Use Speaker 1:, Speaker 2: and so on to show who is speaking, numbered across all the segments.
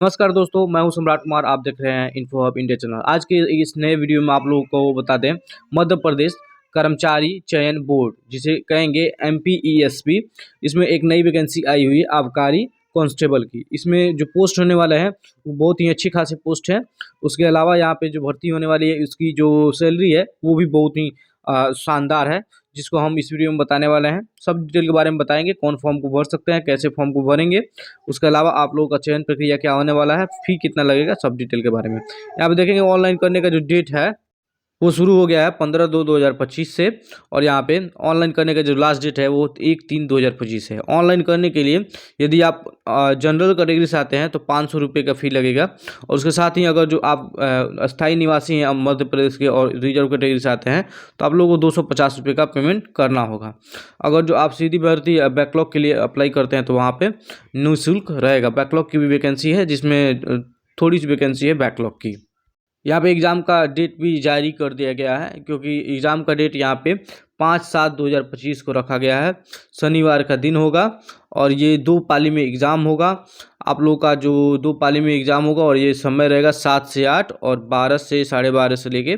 Speaker 1: नमस्कार दोस्तों, मैं हूं सम्राट कुमार। आप देख रहे हैं इन्फो हब इंडिया चैनल। आज के इस नए वीडियो में आप लोगों को बता दें, मध्य प्रदेश कर्मचारी चयन बोर्ड, जिसे कहेंगे एमपीईएसबी, इसमें एक नई वैकेंसी आई हुई है आबकारी कांस्टेबल की। इसमें जो पोस्ट होने वाले हैं वो बहुत ही अच्छी खासी पोस्ट है। उसके अलावा यहाँ पे जो भर्ती होने वाली है उसकी जो सैलरी है वो भी बहुत ही शानदार है, जिसको हम इस वीडियो में बताने वाले हैं। सब डिटेल के बारे में बताएंगे, कौन फॉर्म को भर सकते हैं, कैसे फॉर्म को भरेंगे, उसके अलावा आप लोगों का चयन प्रक्रिया क्या होने वाला है, फी कितना लगेगा, सब डिटेल के बारे में यहाँ पे देखेंगे। ऑनलाइन करने का जो डेट है वो शुरू हो गया है 15/2/2025 से, और यहाँ पे ऑनलाइन करने का जो लास्ट डेट है वो 1/3/2025 है। ऑनलाइन करने के लिए यदि आप जनरल कैटेगरी से आते हैं तो 500 रुपये का फ़ी लगेगा, और उसके साथ ही अगर जो आप अस्थायी निवासी हैं मध्य प्रदेश के और रिजर्व कैटेगरी से आते हैं तो आप लोगों को 250 रुपये का पेमेंट करना होगा। अगर जो आप सीधी भर्ती बैकलॉग के लिए अप्लाई करते हैं तो वहाँ पर निःशुल्क रहेगा। बैकलॉग की भी वैकेंसी है, जिसमें थोड़ी सी वैकेंसी है बैकलॉग की। यहाँ पे एग्ज़ाम का डेट भी जारी कर दिया गया है, क्योंकि एग्ज़ाम का डेट यहाँ पे 5/7/2025 को रखा गया है। शनिवार का दिन होगा और ये 2 पाली में एग्ज़ाम होगा। आप लोग का जो 2 पाली में एग्ज़ाम होगा और ये समय रहेगा 7 से 8 और 12 से 12:30 से लेके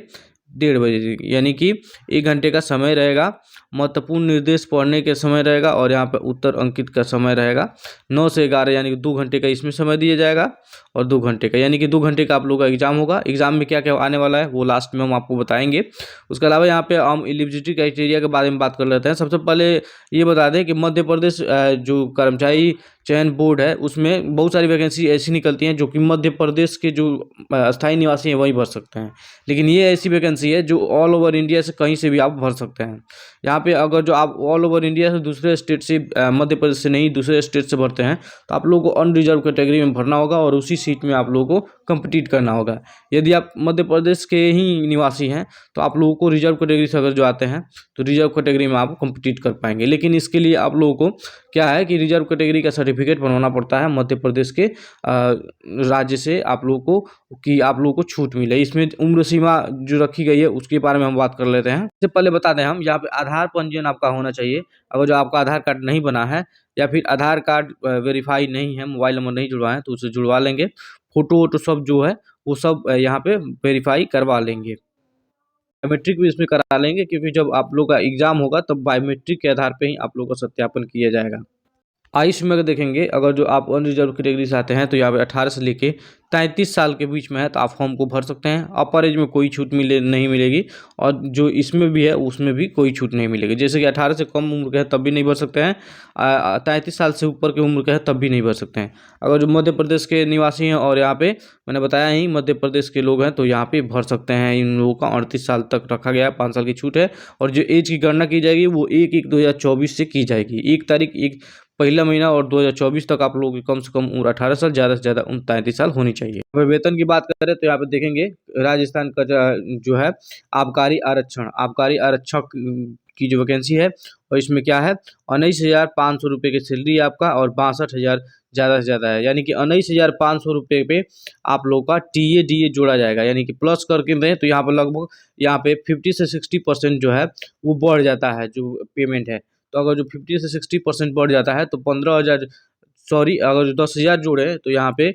Speaker 1: 1:30 तक, यानी कि 1 घंटे का समय रहेगा। महत्वपूर्ण निर्देश पढ़ने के समय रहेगा और यहाँ पे उत्तर अंकित का समय रहेगा 9 से 11, यानी कि 2 घंटे का इसमें समय दिया जाएगा और 2 घंटे का, यानी कि 2 घंटे का आप लोगों का एग्जाम होगा। एग्जाम में क्या क्या आने वाला है वो लास्ट में हम आपको बताएंगे। उसके अलावा यहाँ पे हम एलिजिबिलिटी क्राइटेरिया के बारे में बात कर लेते हैं। सबसे पहले ये बता दें कि मध्य प्रदेश जो कर्मचारी चयन बोर्ड है उसमें बहुत सारी वैकेंसी ऐसी निकलती हैं जो कि मध्य प्रदेश के जो अस्थायी निवासी हैं वही भर सकते हैं, लेकिन ये ऐसी वैकेंसी है जो ऑल ओवर इंडिया से कहीं से भी आप भर सकते हैं। यहाँ पे अगर जो आप ऑल ओवर इंडिया से दूसरे स्टेट से मध्य प्रदेश से नहीं दूसरे स्टेट से भरते हैं तो आप लोगों को अनरिजर्व कैटेगरी में भरना होगा और उसी सीट में आप लोगों को कंपीट करना होगा। यदि आप मध्य प्रदेश के ही निवासी हैं तो आप लोगों को रिजर्व कैटेगरी से अगर जो आते हैं तो रिजर्व कैटेगरी में आप कंपीट कर पाएंगे, लेकिन इसके लिए आप लोगों को क्या है कि रिजर्व कैटेगरी का सर्टिफिकेट बनवाना पड़ता है मध्य प्रदेश के राज्य से आप लोगों को, कि आप लोगों को छूट मिले। इसमें उम्र सीमा जो रखी गई है उसके बारे में हम बात कर लेते हैं। इससे पहले बता दें हम, यहाँ पे आधार पंजीयन आपका होना चाहिए। अगर जो आपका आधार कार्ड नहीं बना है या फिर आधार कार्ड वेरीफाई नहीं है, मोबाइल नंबर नहीं जुड़वाए हैं तो उसे जुड़वा लेंगे। फोटो वोटो सब जो है वो सब यहाँ पे वेरीफाई करवा लेंगे। बायोमेट्रिक भी इसमें करा लेंगे, क्योंकि जब आप लोग का एग्जाम होगा तब बायोमेट्रिक के आधार पे ही आप लोग का सत्यापन किया जाएगा। आयुष में अगर देखेंगे, अगर जो आप अनरिजर्व कैटेगरी से आते हैं तो यहाँ पे 18 से लेके 33 साल के बीच में है तो आप फॉर्म को भर सकते हैं। अपर एज में कोई छूट नहीं मिलेगी, और जो इसमें भी है उसमें भी कोई छूट नहीं मिलेगी। जैसे कि 18 से कम उम्र के हैं तब भी नहीं भर सकते हैं, 33 साल से ऊपर की उम्र के हैं तब भी नहीं भर सकते हैं। अगर जो मध्य प्रदेश के निवासी हैं और यहाँ पे मैंने बताया ही मध्य प्रदेश के लोग हैं तो यहाँ पे भर सकते हैं। इन लोगों का 38 साल तक रखा गया है, 5 साल की छूट है। और जो एज की गणना की जाएगी वो 1/1/2024 से की जाएगी। 1 तारीख 1 पहला महीना और 2024 तक आप लोगों की कम से कम उम्र 18 साल, ज़्यादा से ज़्यादा 33 साल होनी चाहिए। अगर वेतन की बात करें तो यहाँ पे देखेंगे राजस्थान का जो है आबकारी आरक्षक की जो वैकेंसी है, और इसमें क्या है 19,500 रुपये की सैलरी आपका और 62,000 ज़्यादा से ज़्यादा है, यानी कि 19,500 रुपये पे आप लोग का टीए जोड़ा जाएगा, यानी कि प्लस करके दें तो यहाँ पर लगभग यहाँ पे 50 से 60% जो है वो बढ़ जाता है जो पेमेंट है। तो अगर जो 50 से 60% बढ़ जाता है तो 15,000, सॉरी, अगर जो 10,000 जोड़े तो यहाँ पे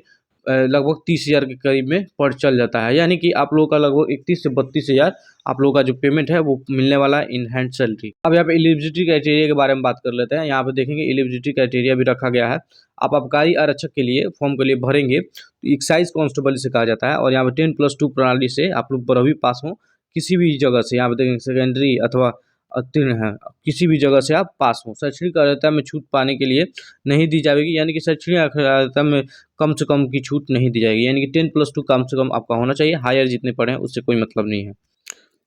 Speaker 1: लगभग 30,000 के करीब में पड़ चल जाता है, यानी कि आप लोगों का लगभग 31 से 32,000 आप लोगों का जो पेमेंट है वो मिलने वाला है इन हैंड सैलरी। अब यहाँ पे एलिजिबिलिटी क्राइटेरिया के बारे में बात कर लेते हैं। यहाँ पे देखेंगे एलिजिबिलिटी क्राइटेरिया भी रखा गया है। आप आबकारी आरक्षक के लिए फॉर्म के लिए भरेंगे तो एक्साइज कांस्टेबल से कहा जाता है, और यहाँ पे 10+2 प्रणाली से आप लोग 12वीं पास हो किसी भी जगह से, यहाँ पे देखेंगे सेकेंडरी अथवा उत्तीर्ण है, किसी भी जगह से आप पास हो। शैक्षणिक अर्हता में छूट पाने के लिए नहीं दी जाएगी, यानी कि शैक्षणिक अर्हता में कम से कम की छूट नहीं दी जाएगी, यानी कि 10+2 कम से कम आपका होना चाहिए। हायर जितने पढ़े हैं उससे कोई मतलब नहीं है।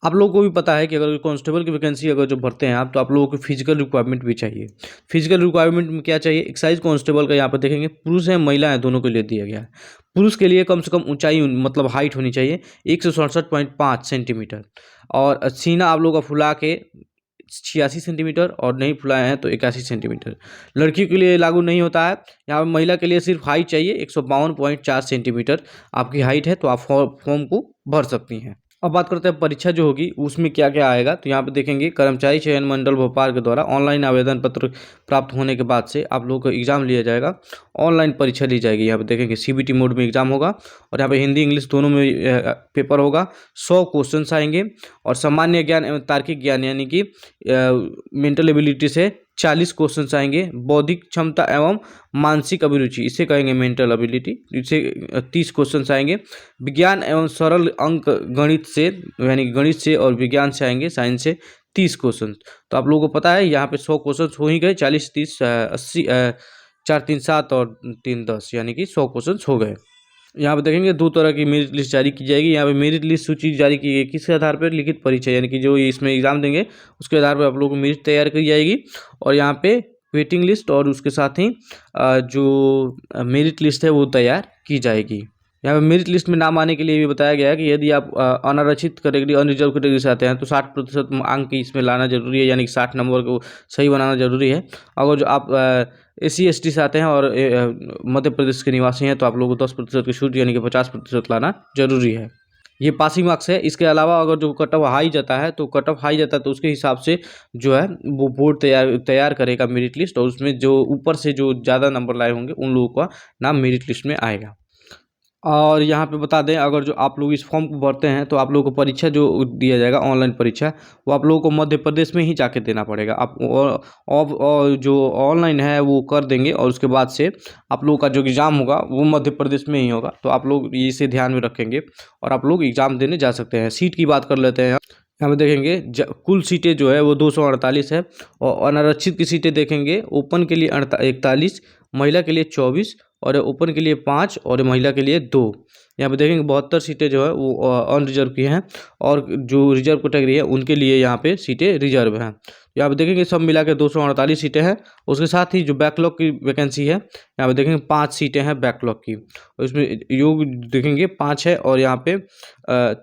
Speaker 1: आप लोगों को भी पता है कि अगर कांस्टेबल की वैकेंसी अगर जो भरते हैं आप तो आप लोगों को फिजिकल रिक्वायरमेंट भी चाहिए। फिजिकल रिक्वायरमेंट में क्या चाहिए, एक्साइज कांस्टेबल का यहाँ पर देखेंगे पुरुष हैं महिला हैं दोनों के लिए दिया गया है। पुरुष के लिए कम से कम ऊंचाई मतलब हाइट होनी चाहिए 167.5 सेंटीमीटर, और सीना आप लोगों का फुला के 86 सेंटीमीटर, और नहीं फुलाए हैं तो 81 सेंटीमीटर। लड़कियों के लिए लागू नहीं होता है। यहाँ पर महिला के लिए सिर्फ हाइट चाहिए 152.4 सेंटीमीटर आपकी हाइट है तो आप फॉर्म को भर सकती हैं। अब बात करते हैं परीक्षा जो होगी उसमें क्या क्या आएगा। तो यहाँ पे देखेंगे कर्मचारी चयन मंडल भोपाल के द्वारा ऑनलाइन आवेदन पत्र प्राप्त होने के बाद से आप लोगों को एग्ज़ाम लिया जाएगा, ऑनलाइन परीक्षा ली जाएगी। यहाँ पे देखेंगे सीबीटी मोड में एग्ज़ाम होगा और यहाँ पे हिंदी इंग्लिश दोनों में पेपर होगा। 100 क्वेश्चन आएंगे और सामान्य ज्ञान एवं तार्किक ज्ञान यानी कि मेंटल एबिलिटी से 40 क्वेश्चन आएंगे। बौद्धिक क्षमता एवं मानसिक अभिरुचि इसे कहेंगे मेंटल एबिलिटी, इसे 30 क्वेश्चन आएंगे। विज्ञान एवं सरल अंक गणित से यानी गणित से और विज्ञान से आएंगे, साइंस से 30 क्वेश्चन। तो आप लोगों को पता है यहाँ पे 100 क्वेश्चन हो ही गए, 40 30 80 4 3 7 और 3 10 यानी कि 100 क्वेश्चन हो गए। यहाँ पे देखेंगे 2 तरह की मेरिट लिस्ट जारी की जाएगी। यहाँ पे मेरिट लिस्ट सूची जारी की गई किसके आधार पर, लिखित परीक्षा यानी कि जो इसमें एग्जाम देंगे उसके आधार पर आप लोगों को मेरिट तैयार की जाएगी। और यहाँ पे वेटिंग लिस्ट और उसके साथ ही जो मेरिट लिस्ट है वो तैयार की जाएगी। यहाँ पे मेरिट लिस्ट में नाम आने के लिए भी बताया गया है कि यदि आप अनारक्षित कैटेगरी अनरिजर्व कैटेगरी से आते हैं तो 60% अंक इसमें लाना जरूरी है, यानी कि 60 नंबर को सही बनाना जरूरी है। अगर जो आप SC ST से आते हैं और मध्य प्रदेश के निवासी हैं तो आप लोगों को 10% की छूट यानी कि 50% लाना जरूरी है। ये पासिंग मार्क्स है। इसके अलावा अगर जो कट ऑफ हाई जाता है तो उसके हिसाब से जो है वो बोर्ड तैयार करेगा मेरिट लिस्ट, और उसमें जो ऊपर से जो ज़्यादा नंबर लाए होंगे उन लोगों का नाम मेरिट लिस्ट में आएगा। और यहाँ पे बता दें, अगर जो आप लोग इस फॉर्म को भरते हैं तो आप लोगों को परीक्षा जो दिया जाएगा ऑनलाइन परीक्षा, वो आप लोगों को मध्य प्रदेश में ही जाके देना पड़ेगा। आप और जो ऑनलाइन है वो कर देंगे और उसके बाद से आप लोगों का जो एग्ज़ाम होगा वो मध्य प्रदेश में ही होगा। तो आप लोग इसे ध्यान में रखेंगे और आप लोग एग्ज़ाम देने जा सकते हैं। सीट की बात कर लेते हैं। यहाँ पे देखेंगे कुल सीटें जो है वो 248 है और अनारक्षित की सीटें देखेंगे ओपन के लिए 41, महिला के लिए 24 और ओपन के लिए 5 और महिला के लिए 2। यहाँ पे देखेंगे 72 सीटें जो है वो अनरिजर्व की हैं और जो रिजर्व कैटेगरी है उनके लिए यहाँ पे सीटें रिजर्व हैं। यहाँ पे देखेंगे सब मिला के 248 सीटें हैं। उसके साथ ही जो बैकलॉग की वैकेंसी है यहाँ पे देखेंगे 5 सीटें हैं बैकलॉग की, और इसमें योग देखेंगे 5 है और यहाँ पे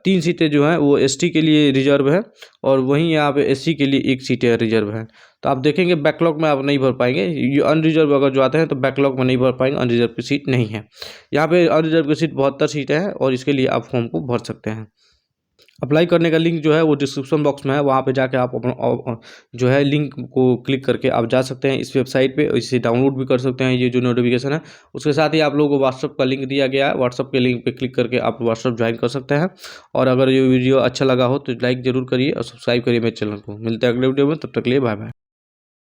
Speaker 1: 3 सीटें जो हैं वो ST के लिए रिजर्व है और वहीं यहाँ पे SC के लिए 1 सीटें रिजर्व है। तो आप देखेंगे बैकलॉग में आप नहीं भर पाएंगे, ये अनरिजर्व अगर जो आते हैं तो बैकलॉग में नहीं भर पाएंगे, अनरिजर्व की सीट नहीं है। यहाँ पे अनरिजर्व की सीट 72 सीटें हैं और इसके लिए आप फॉर्म को भर सकते हैं। अप्लाई करने का लिंक जो है वो डिस्क्रिप्शन बॉक्स में है, वहाँ पे जाके आप अपना जो है लिंक को क्लिक करके आप जा सकते हैं इस वेबसाइट पे, इसे डाउनलोड भी कर सकते हैं ये जो नोटिफिकेशन है। उसके साथ ही आप लोगों को व्हाट्सअप का लिंक दिया गया है, व्हाट्सअप के लिंक पे क्लिक करके आप व्हाट्सअप ज्वाइन कर सकते हैं। और अगर ये वीडियो अच्छा लगा हो तो लाइक ज़रूर करिए और सब्सक्राइब करिए मेरे चैनल को। मिलते हैं अगले वीडियो में, तब तक के लिए बाय बाय।